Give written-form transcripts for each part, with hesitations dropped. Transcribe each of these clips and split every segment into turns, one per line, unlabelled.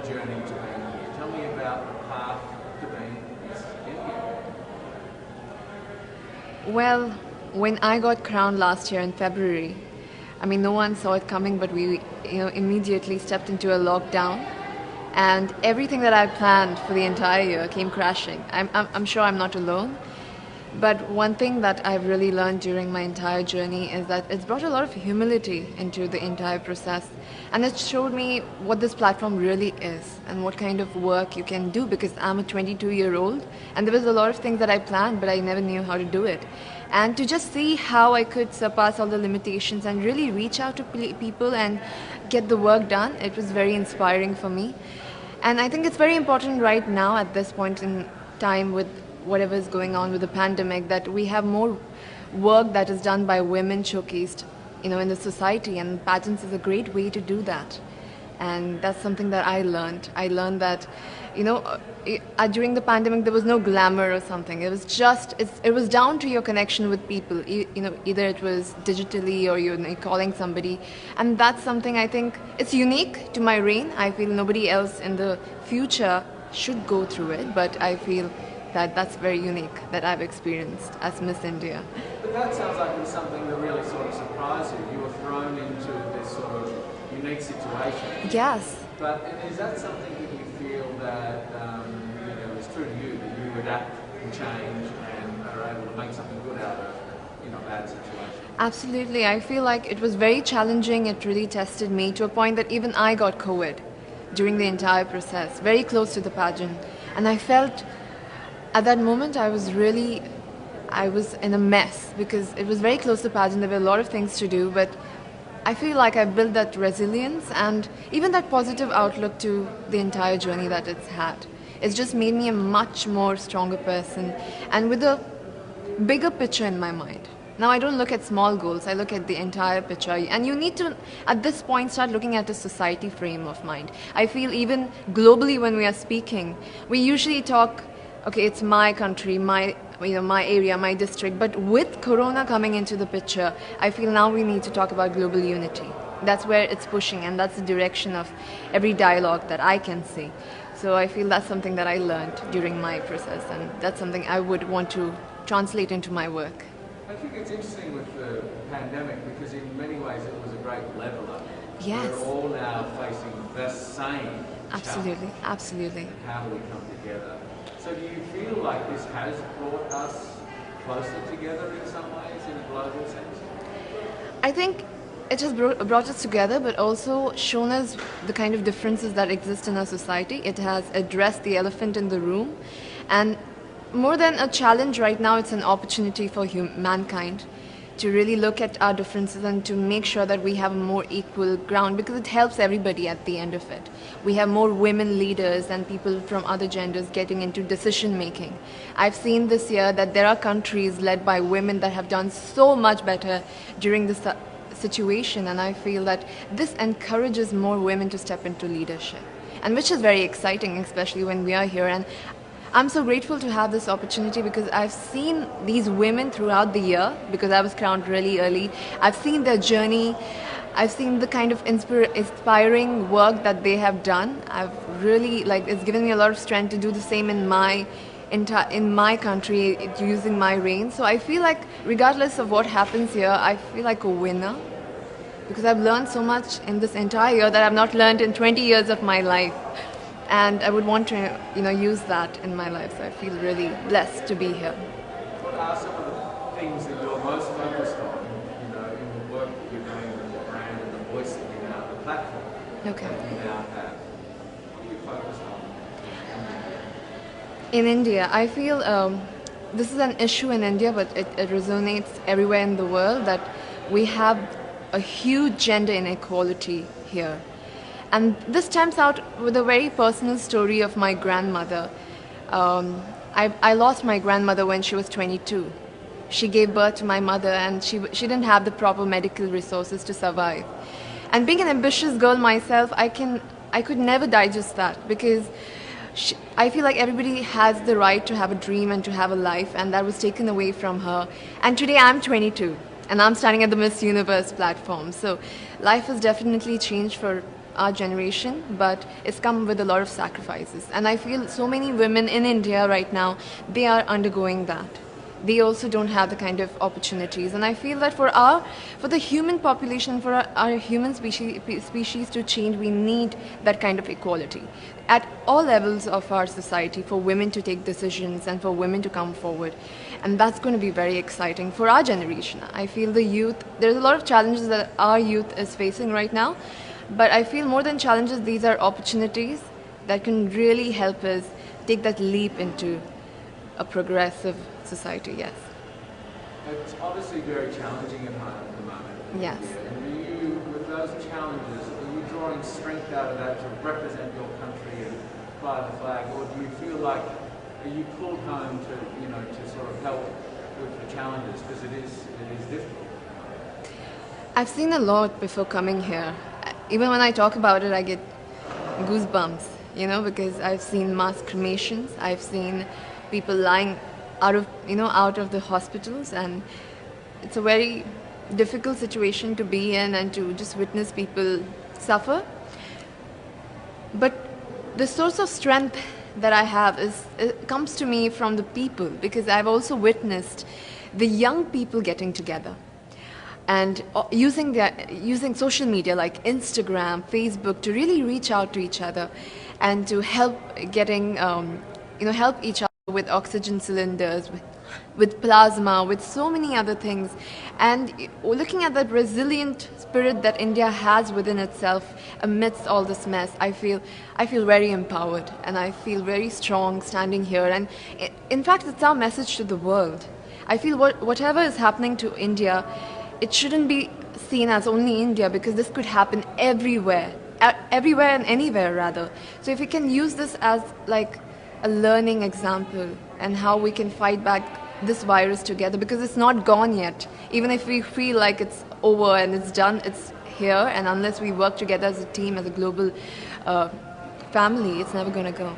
journey to being here. Tell me about the path to being Miss India.
Well, when I got crowned last year in February, I mean, no one saw it coming, but we, immediately stepped into a lockdown, and everything that I planned for the entire year came crashing. I'm sure I'm not alone. But one thing that I've really learned during my entire journey is that it's brought a lot of humility into the entire process. And it showed me what this platform really is and what kind of work you can do, because I'm a 22-year-old and there was a lot of things that I planned, but I never knew how to do it. And to just see how I could surpass all the limitations and really reach out to people and get the work done, it was very inspiring for me. And I think it's very important right now at this point in time with whatever is going on with the pandemic, that we have more work that is done by women showcased, in the society, and pageants is a great way to do that. And that's something that I learned. I learned that, during the pandemic there was no glamour or something. It was it was down to your connection with people. Either it was digitally or you're calling somebody, and that's something I think it's unique to my reign. I feel nobody else in the future should go through it, but I feel that's very unique that I've experienced as Miss India.
But that sounds like it was something that really sort of surprised you. You were thrown into this sort of unique situation.
Yes.
But is that something that you feel that is true to you, that you adapt and change and are able to make something good out of a bad situation?
Absolutely. I feel like it was very challenging. It really tested me to a point that even I got COVID during the entire process, very close to the pageant. And I felt at that moment I was in a mess, because it was very close to pageant. There were a lot of things to do, but I feel like I built that resilience and even that positive outlook to the entire journey that it's had. It's just made me a much more stronger person and with a bigger picture in my mind. Now I don't look at small goals, I look at the entire picture. And you need to, at this point, start looking at a society frame of mind. I feel even globally when we are speaking, we usually talk, okay, it's my country, my area, my district. But with Corona coming into the picture, I feel now we need to talk about global unity. That's where it's pushing, and that's the direction of every dialogue that I can see. So I feel that's something that I learned during my process, and that's something I would want to translate into my work.
I think it's interesting with the pandemic, because in many ways it was a great leveler.
Yes.
We're all now facing the same
Absolutely,
challenge.
absolutely.
How do we come together? So do you feel like this has brought us closer together in some ways, in a global sense?
I think it has brought us together, but also shown us the kind of differences that exist in our society. It has addressed the elephant in the room, and more than a challenge right now, it's an opportunity for mankind to really look at our differences and to make sure that we have a more equal ground, because it helps everybody at the end of it. We have more women leaders and people from other genders getting into decision making. I've seen this year that there are countries led by women that have done so much better during this situation, and I feel that this encourages more women to step into leadership, and which is very exciting, especially when we are here. And I'm so grateful to have this opportunity, because I've seen these women throughout the year, because I was crowned really early. I've seen their journey. I've seen the kind of inspiring work that they have done. I've really, it's given me a lot of strength to do the same in my country, using my reign. So I feel like regardless of what happens here, I feel like a winner, because I've learned so much in this entire year that I've not learned in 20 years of my life. And I would want to, use that in my life. So I feel really blessed to be here.
What are some of the things that you're most focused on, in the work that you're doing with the brand and the voice that you now, the platform that you now have? What are you focused on?
In India, I feel this is an issue in India, but it resonates everywhere in the world, that we have a huge gender inequality here. And this stems out with a very personal story of my grandmother. I lost my grandmother when she was 22. She gave birth to my mother, and she didn't have the proper medical resources to survive. And being an ambitious girl myself, I could never digest that, because I feel like everybody has the right to have a dream and to have a life, and that was taken away from her. And today I'm 22, and I'm standing at the Miss Universe platform. So life has definitely changed for our generation, but it's come with a lot of sacrifices. And I feel so many women in India right now, they are undergoing that. They also don't have the kind of opportunities. And I feel that for the human population, for our human species to change, we need that kind of equality at all levels of our society, for women to take decisions and for women to come forward. And that's going to be very exciting for our generation. I feel the youth, there's a lot of challenges that our youth is facing right now, but I feel more than challenges, these are opportunities that can really help us take that leap into a progressive society. Yes.
It's obviously very challenging at home at the moment.
Yes.
And you, with those challenges, are you drawing strength out of that to represent your country and fly the flag, or do you feel like, are you pulled home to sort of help with the challenges, because it is difficult?
I've seen a lot before coming here. Even when I talk about it, I get goosebumps, because I've seen mass cremations, I've seen people lying out of the hospitals, and it's a very difficult situation to be in and to just witness people suffer. But the source of strength that I have it comes to me from the people, because I've also witnessed the young people getting together and using social media like Instagram, Facebook to really reach out to each other and to help help each other with oxygen cylinders, with plasma, with so many other things. And looking at that resilient spirit that India has within itself amidst all this mess, I feel very empowered, and I feel very strong standing here. And in fact, it's our message to the world. I feel whatever is happening to India, it shouldn't be seen as only India, because this could happen everywhere and anywhere rather. So if we can use this as like a learning example and how we can fight back this virus together, because it's not gone yet. Even if we feel like it's over and it's done, it's here, and unless we work together as a team, as a global family, it's never going to go.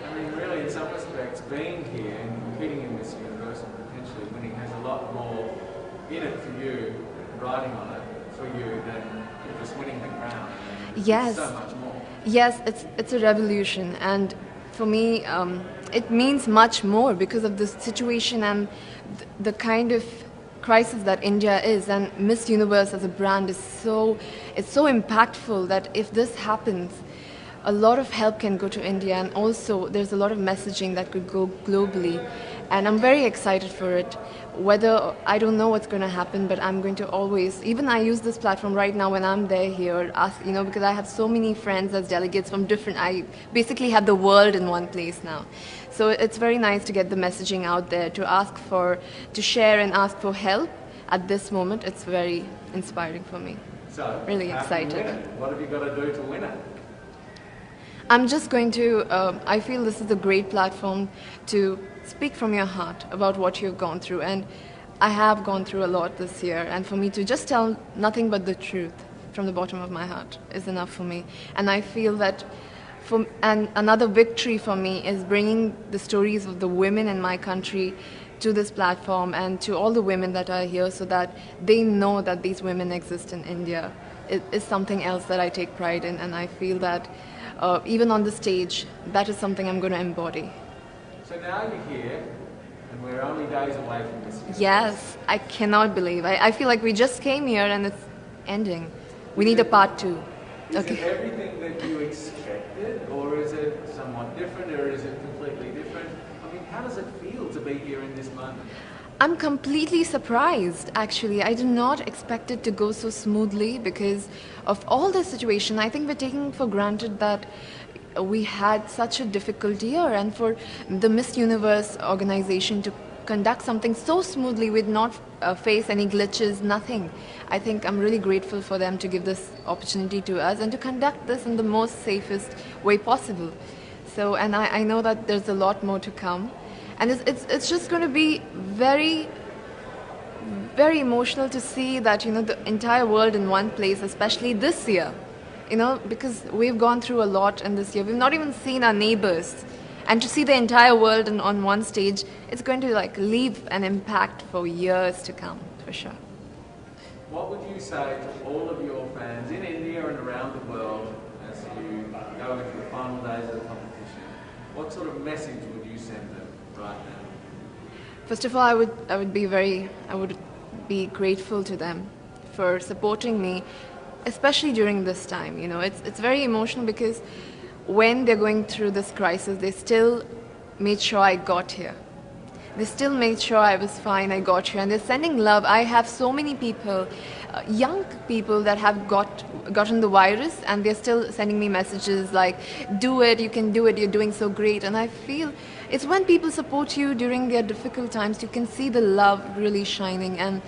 I mean, really, in some respects, being here and competing in this universe and potentially winning has a lot more in it for you, riding on it for you, than just winning the crown.
Yes.
So much more.
Yes, it's a revolution, and for me, it means much more because of the situation and the kind of crisis that India is. And Miss Universe as a brand is so impactful that if this happens, a lot of help can go to India, and also there's a lot of messaging that could go globally. And I'm very excited for it. Whether, I don't know what's going to happen, but I'm going to always, even I use this platform right now when I'm there here, because I have so many friends as delegates from I basically have the world in one place now. So it's very nice to get the messaging out there, to share and ask for help at this moment. It's very inspiring for me.
So,
really excited.
What have you got to do to win it?
I'm just going to, I feel this is a great platform to speak from your heart about what you've gone through. And I have gone through a lot this year, and for me to just tell nothing but the truth from the bottom of my heart is enough for me. And I feel that another victory for me is bringing the stories of the women in my country to this platform and to all the women that are here, so that they know that these women exist in India. It is something else that I take pride in, and I feel that even on the stage, that is something I'm going to embody.
So now you're here, and we're only days away from this year.
Yes, I cannot believe. I feel like we just came here and it's ending. We need a part 2.
Is it everything that you expected, or is it somewhat different, or is it completely different? I mean, how does it feel to be here in this moment?
I'm completely surprised, actually. I did not expect it to go so smoothly because of all the situation. I think we're taking for granted that we had such a difficult year, and for the Miss Universe organization to conduct something so smoothly with not face any glitches, nothing. I think I'm really grateful for them to give this opportunity to us and to conduct this in the most safest way possible. So, and I know that there's a lot more to come. And it's just going to be very, very emotional to see that, the entire world in one place, especially this year, because we've gone through a lot in this year. We've not even seen our neighbors. And to see the entire world on one stage, it's going to leave an impact for years to come, for sure.
What would you say to all of your fans in India and around the world as you go into the final days of the competition? What sort of message would you send them right now?
First of all, I would be grateful to them for supporting me, especially during this time. You know, it's very emotional because when they're going through this crisis, they still made sure I got here. They still made sure I was fine, I got here, and they're sending love. I have so many people, young people that have gotten the virus, and they're still sending me messages like, do it, you can do it, you're doing so great. And I feel it's when people support you during their difficult times, you can see the love really shining, and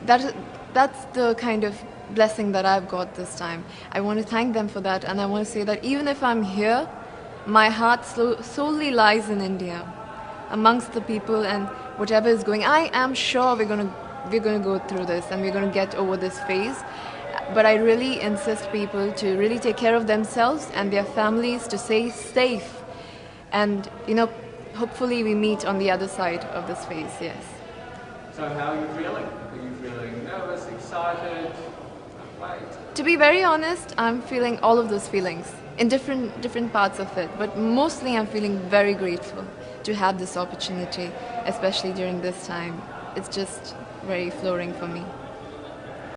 that's the kind of blessing that I've got this time. I want to thank them for that, and I want to say that even if I'm here, my heart solely lies in India, amongst the people, and whatever is going. I am sure we're gonna go through this, and we're gonna get over this phase. But I really insist people to really take care of themselves and their families, to stay safe, and hopefully we meet on the other side of this phase. Yes.
So how are you feeling? Are you feeling nervous, excited, afraid?
To be very honest, I'm feeling all of those feelings in different parts of it, but mostly I'm feeling very grateful to have this opportunity, especially during this time. It's just very flooring for me.